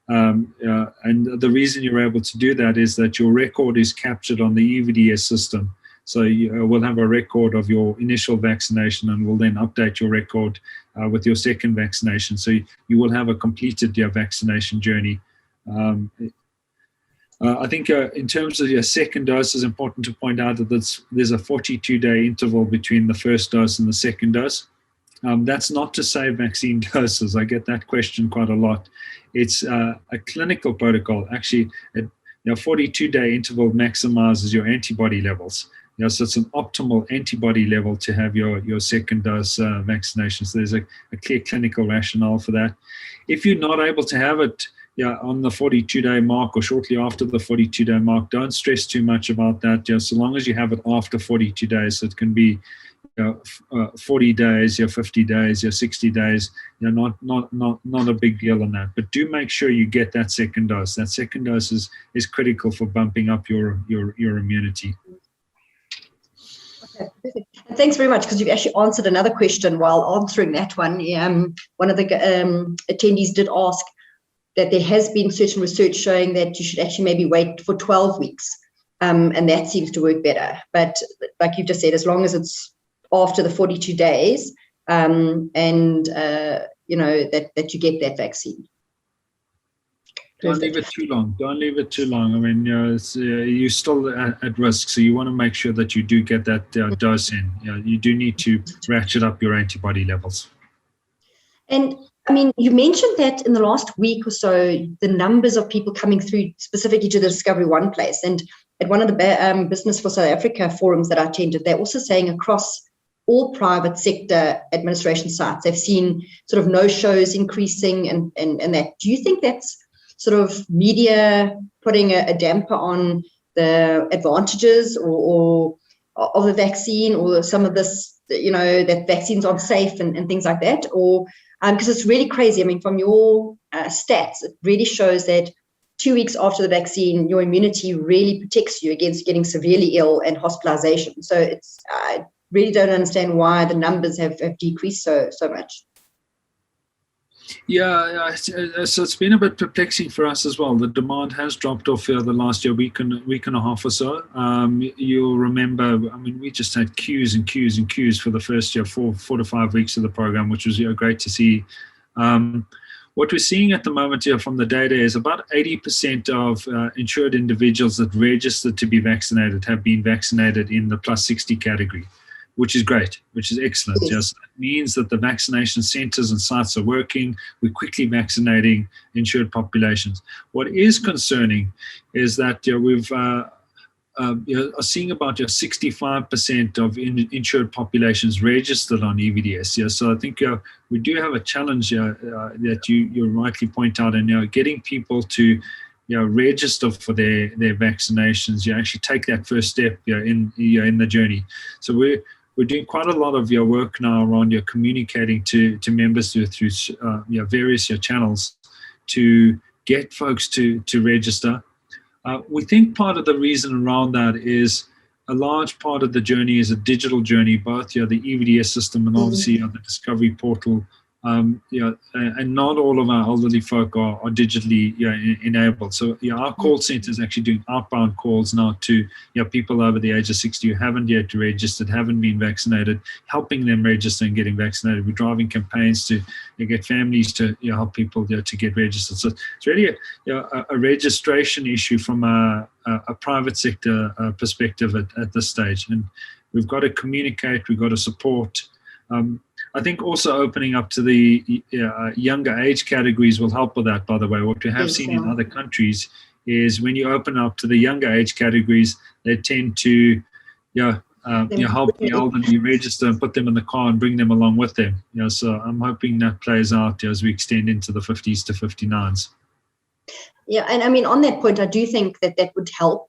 And the reason you're able to do that is that your record is captured on the EVDS system. So we'll have a record of your initial vaccination and we'll then update your record with your second vaccination. So you will have a completed vaccination journey. I think in terms of your second dose, it's important to point out that there's a 42-day interval between the first dose and the second dose. That's not to say vaccine doses. I get that question quite a lot. It's a clinical protocol. Actually, a 42-day interval maximizes your antibody levels. So it's an optimal antibody level to have your second dose vaccination. So there's a clear clinical rationale for that. If you're not able to have it on the 42-day mark or shortly after the 42-day mark, don't stress too much about that. So long as you have it after 42 days, so it can be 40 days, 50 days, 60 days, not a big deal on that. But do make sure you get that second dose. That second dose is critical for bumping up your immunity. Okay, perfect. And thanks very much, because you've actually answered another question while answering that one. One of the attendees did ask that there has been certain research showing that you should actually maybe wait for 12 weeks, and that seems to work better. But like you just said, as long as it's after the 42 days, that you get that vaccine. Don't leave it too long. Don't leave it too long. I mean, you're still at risk, so you want to make sure that you do get that dose in. You do need to ratchet up your antibody levels. And I mean, you mentioned that in the last week or so, the numbers of people coming through specifically to the Discovery One place. And at one of the Business for South Africa forums that I attended, they're also saying across all private sector administration sites, they've seen sort of no-shows increasing and that. Do you think that's sort of media putting a damper on the advantages or of the vaccine, or some of this, that vaccines aren't safe and things like that? Or because it's really crazy. I mean, from your stats, it really shows that 2 weeks after the vaccine, your immunity really protects you against getting severely ill and hospitalization. So I really don't understand why the numbers have decreased so much. Yeah, so it's been a bit perplexing for us as well. The demand has dropped off the last week and a half or so. You'll remember, I mean, we just had queues and queues and queues for the first 4 to 5 weeks of the program, which was great to see. What we're seeing at the moment from the data is about 80% of insured individuals that registered to be vaccinated have been vaccinated in the plus 60 category, which is great, which is excellent. Yes, it means that the vaccination centers and sites are working. We're quickly vaccinating insured populations. What is concerning is that we've are seeing about 65% of insured populations registered on EVDS. So I think we do have a challenge that you rightly point out, and getting people to register for their vaccinations, actually take that first step in the journey. So we're doing quite a lot of work now around communicating to members through various channels to get folks to register. We think part of the reason around that is a large part of the journey is a digital journey, both the EVDS system and obviously the Discovery portal. And not all of our elderly folk are digitally enabled. So our call center is actually doing outbound calls now to people over the age of 60 who haven't yet registered, haven't been vaccinated, helping them register and getting vaccinated. We're driving campaigns to get families to help people to get registered. So it's really a registration issue from a private sector perspective at this stage. And we've got to communicate, we've got to support. I think also opening up to the younger age categories will help with that, by the way. What we have seen in other countries is when you open up to the younger age categories, they tend to help the elderly register and put them in the car and bring them along with them. So I'm hoping that plays out as we extend into the 50s to 59s. Yeah, and I mean, on that point, I do think that would help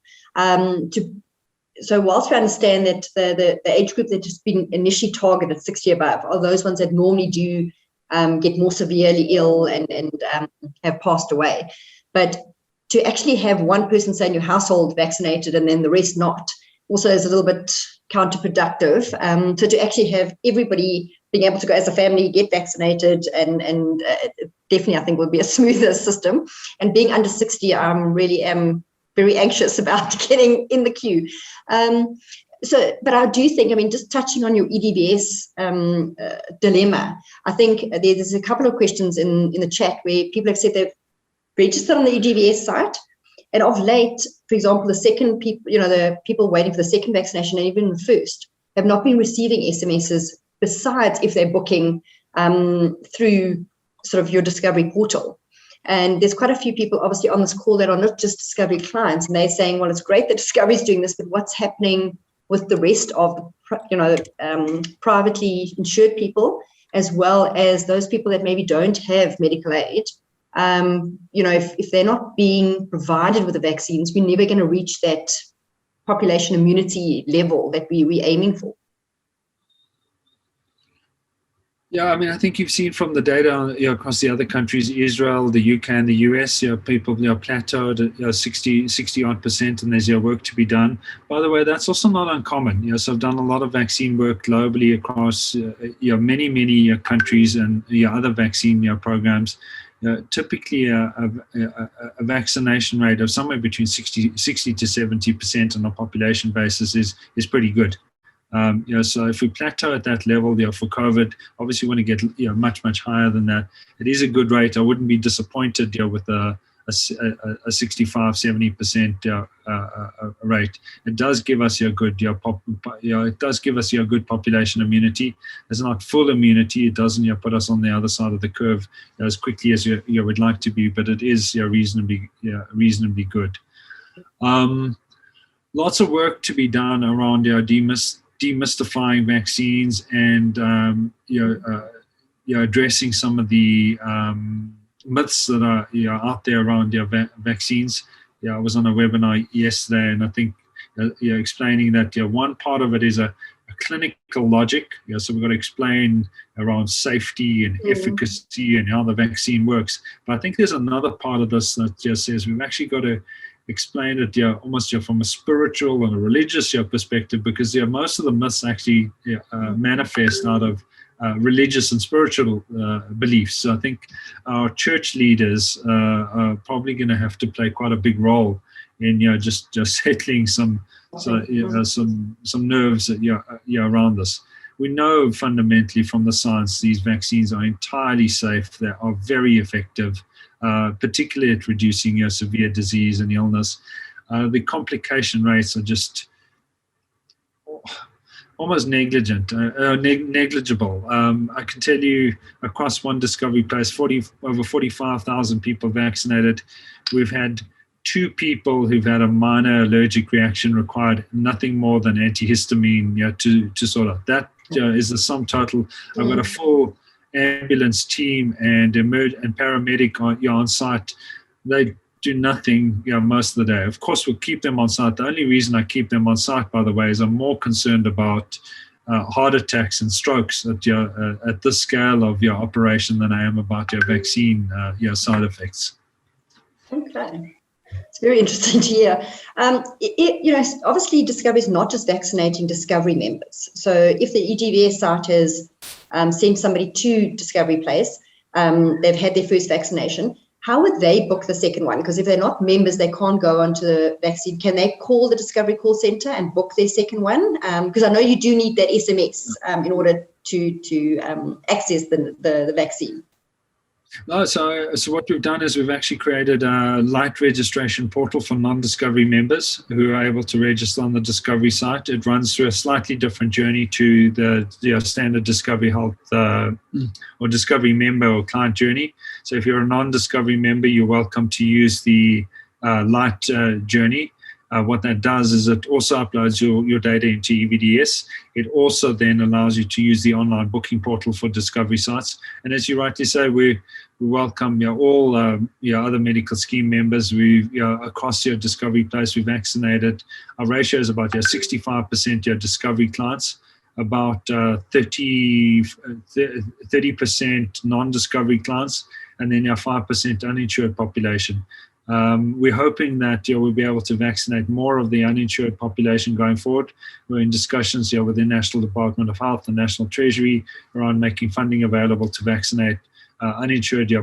So whilst we understand that the age group that has been initially targeted, 60 above, are those ones that normally do get more severely ill and have passed away. But to actually have one person, say, in your household vaccinated and then the rest not, also is a little bit counterproductive. So to actually have everybody being able to go as a family, get vaccinated, and definitely I think would be a smoother system. And being under 60, I really am very anxious about getting in the queue. But I do think, I mean, just touching on your EDVS dilemma, I think there's a couple of questions in the chat where people have said they've registered on the EDVS site, and of late, for example, the second people, the people waiting for the second vaccination and even the first, have not been receiving SMSs besides if they're booking through sort of your Discovery portal. And there's quite a few people obviously on this call that are not just Discovery clients, and they're saying, well, it's great that Discovery is doing this, but what's happening with the rest of the privately insured people, as well as those people that maybe don't have medical aid? If they're not being provided with the vaccines, we're never going to reach that population immunity level that we're aiming for. Yeah, I mean, I think you've seen from the data across the other countries, Israel, the UK, and the US, people plateaued at 60 odd %, and there's work to be done. By the way, that's also not uncommon. So I've done a lot of vaccine work globally across many countries and other vaccine programs. Typically, a vaccination rate of somewhere between 60 to 70% on a population basis is pretty good. So if we plateau at that level for COVID, obviously we want to get much higher than that. It is a good rate. I wouldn't be disappointed with a 65-70% rate. It does give us good it does give us good population immunity. It's not full immunity. It doesn't put us on the other side of the curve as quickly as you would like to be, but it is reasonably good. Lots of work to be done around demystifying vaccines and addressing some of the myths that are out there around vaccines. I was on a webinar yesterday, and I think explaining that one part of it is a clinical logic. So we've got to explain around safety and efficacy and how the vaccine works. But I think there's another part of this that just says we've actually got to explain it almost from a spiritual and a religious perspective, because most of the myths actually manifest out of religious and spiritual beliefs. So I think our church leaders are probably going to have to play quite a big role in just settling some nerves around this. We know fundamentally from the science these vaccines are entirely safe. They are very effective, particularly at reducing severe disease and illness. The complication rates are just almost negligible. I can tell you across one Discovery place, over 45,000 people vaccinated. We've had 2 people who've had a minor allergic reaction, required nothing more than antihistamine to sort out. That is the sum total. I've got a full ambulance team and paramedic on site. They do nothing, most of the day. Of course, we'll keep them on site. The only reason I keep them on site, by the way, is I'm more concerned about heart attacks and strokes at this scale of your operation than I am about your vaccine side effects. Okay. It's very interesting to hear. Obviously, Discovery is not just vaccinating Discovery members. So if the EGVS site has sent somebody to Discovery Place, they've had their first vaccination, how would they book the second one? Because if they're not members, they can't go onto the vaccine. Can they call the Discovery call center and book their second one? Because I know you do need that SMS in order to access the vaccine. No, so what we've done is we've actually created a light registration portal for non-Discovery members who are able to register on the Discovery site. It runs through a slightly different journey to the standard Discovery Health or Discovery member or client journey. So if you're a non-Discovery member, you're welcome to use the light journey. What that does is it also uploads your data into EVDS. It also then allows you to use the online booking portal for Discovery sites. And as you rightly say, we welcome all other medical scheme members. Across your Discovery Place, we vaccinated. Our ratio is about 65% your Discovery clients, about 30% non-Discovery clients, and then 5% uninsured population. We're hoping that we'll be able to vaccinate more of the uninsured population going forward. We're in discussions with the National Department of Health, the National Treasury, around making funding available to vaccinate uninsured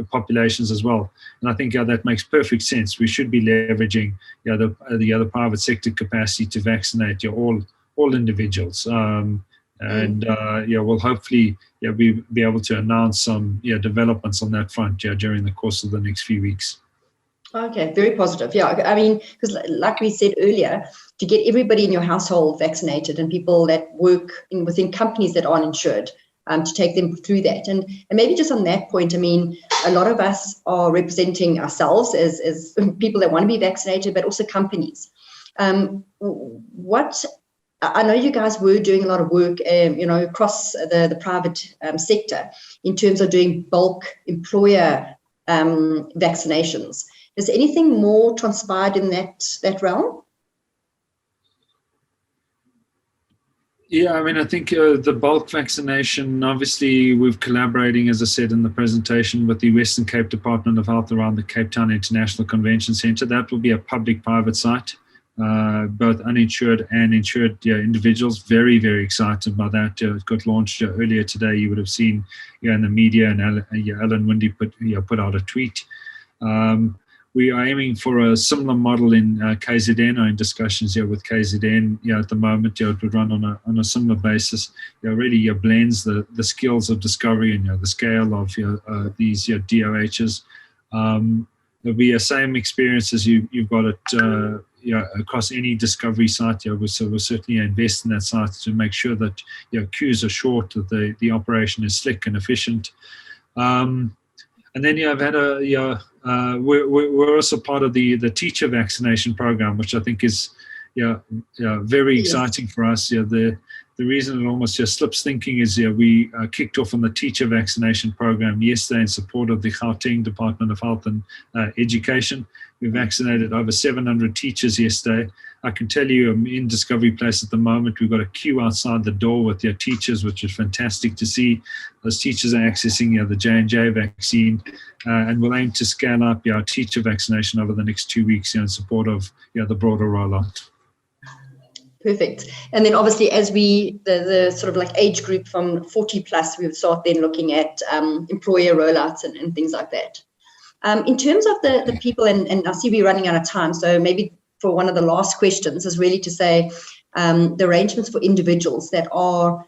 populations as well. And I think that makes perfect sense. We should be leveraging the other private sector capacity to vaccinate all individuals. We'll hopefully be able to announce some developments on that front during the course of the next few weeks. Okay, very positive. Yeah, I mean, because like we said earlier, to get everybody in your household vaccinated and people that work within companies that aren't insured, to take them through that. And maybe just on that point, I mean, a lot of us are representing ourselves as people that want to be vaccinated, but also companies. I know you guys were doing a lot of work, across the private sector in terms of doing bulk employer vaccinations. Has anything more transpired in that realm? Yeah, I mean, I think the bulk vaccination, obviously, we're collaborating, as I said in the presentation, with the Western Cape Department of Health around the Cape Town International Convention Centre. That will be a public-private site, both uninsured and insured individuals. Very, very excited by that. It got launched earlier today. You would have seen in the media, and Alan Windy put out a tweet. We are aiming for a similar model in KZN, or in discussions with KZN at the moment. It would run on a similar basis. Really blends the skills of Discovery and the scale of these DOHs. There'll be a same experience as you've got it across any Discovery site. We'll certainly invest in that site to make sure that queues are short, that the operation is slick and efficient. And then I've had we're also part of the teacher vaccination program, which I think is very exciting for us. The reason it almost slips thinking is we kicked off on the teacher vaccination program yesterday in support of the Gauteng Department of Health and Education. We vaccinated over 700 teachers yesterday. I can tell you in Discovery Place at the moment, we've got a queue outside the door with their teachers, which is fantastic to see. Those teachers are accessing the J&J vaccine, and we'll aim to scale up our teacher vaccination over the next 2 weeks in support of the broader rollout. Perfect. And then obviously as the sort of like age group from 40 plus, we would start then looking at employer rollouts and things like that. In terms of the people, and I see we're running out of time, so maybe for one of the last questions is really to say the arrangements for individuals that are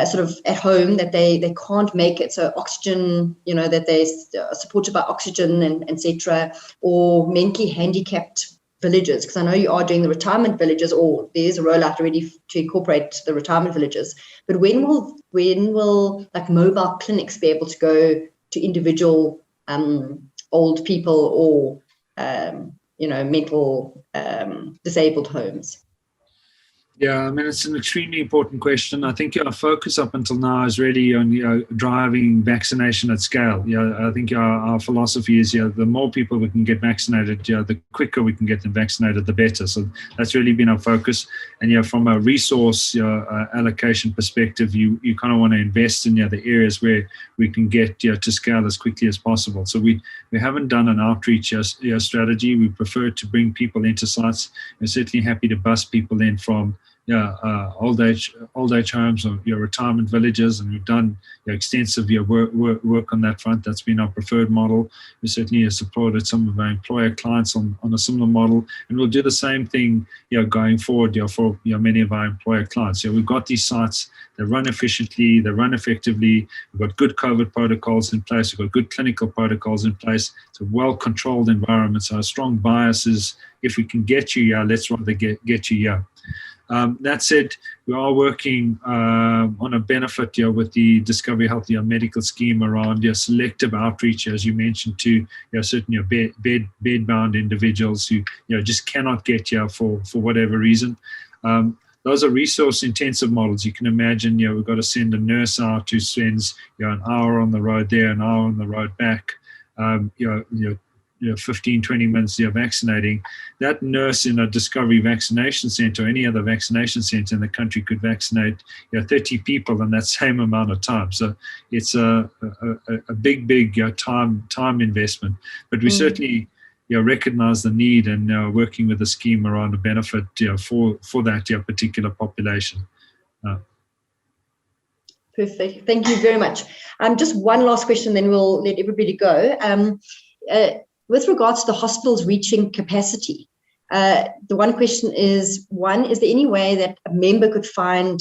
sort of at home, that they can't make it, so oxygen, that they're supported by oxygen and etc., or mentally handicapped villages, because I know you are doing the retirement villages, or there's a rollout already to incorporate the retirement villages. But when will like mobile clinics be able to go to individual old people or mental disabled homes? Yeah, I mean, it's an extremely important question. I think our focus up until now is really on, driving vaccination at scale. I think our philosophy is, the more people we can get vaccinated, the quicker we can get them vaccinated, the better. So that's really been our focus. And, from a resource allocation perspective, you kind of want to invest in the areas where we can get to scale as quickly as possible. So we haven't done an outreach strategy. We prefer to bring people into sites. We're certainly happy to bus people in from old age homes or retirement villages, and we've done extensive work on that front. That's been our preferred model. We certainly have supported some of our employer clients on a similar model, and we'll do the same thing going forward for many of our employer clients. We've got these sites, they run efficiently, they run effectively. We've got good COVID protocols in place. We've got good clinical protocols in place. It's a well-controlled environment. So our strong bias is, if we can get you here, let's rather get you here. That said, we are working on a benefit with the Discovery Health medical scheme around selective outreach, as you mentioned, to certain bed-bound individuals who just cannot get here for whatever reason. Those are resource-intensive models. You can imagine, we've got to send a nurse out who spends an hour on the road there, an hour on the road back. 15, 20 minutes vaccinating. That nurse in a Discovery vaccination center or any other vaccination center in the country could vaccinate 30 people in that same amount of time. So it's a big time investment. But we certainly recognize the need and working with the scheme around a benefit for that particular population. Perfect. Thank you very much. Just one last question, then we'll let everybody go. With regards to the hospitals reaching capacity, the one question is, is there any way that a member could find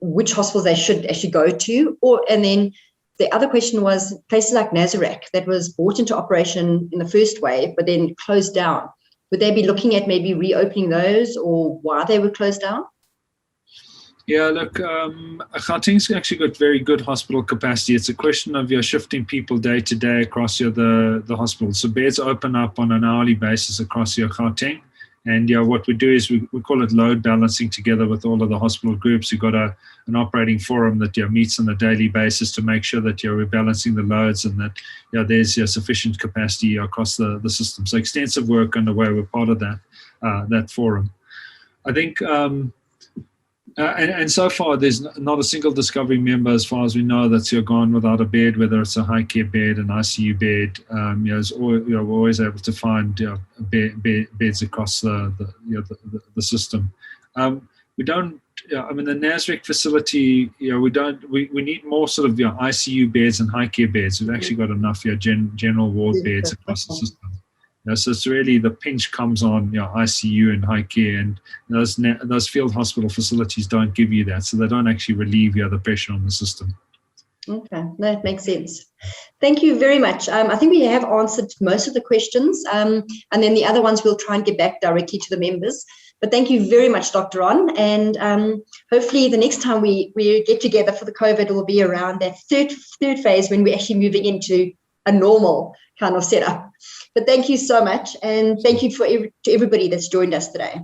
which hospitals they should actually go to? And then the other question was places like Nazareth that was brought into operation in the first wave, but then closed down. Would they be looking at maybe reopening those, or why they were closed down? Yeah, look, Gauteng's actually got very good hospital capacity. It's a question of shifting people day to day across the hospital. So beds open up on an hourly basis across Gauteng. And what we do is we call it load balancing together with all of the hospital groups. We've got an operating forum that meets on a daily basis to make sure that we're balancing the loads and that there's sufficient capacity across the system. So extensive work underway. We're part of that forum. I think and so far there's not a single Discovery member, as far as we know, that's gone without a bed, whether it's a high care bed, an ICU bed. We're always able to find beds across the system. We don't. The Nazareth facility, we need more sort of ICU beds and high care beds. We've actually got enough general ward beds across the system. So it's really the pinch comes on ICU and high care, and those field hospital facilities don't give you that, so they don't actually relieve the pressure on the system. Okay, that makes sense. Thank you very much. I think we have answered most of the questions, and then the other ones we'll try and get back directly to the members. But thank you very much, Dr. On, and hopefully the next time we get together for the COVID will be around that third phase when we're actually moving into a normal kind of setup. But thank you so much, and thank you to everybody that's joined us today.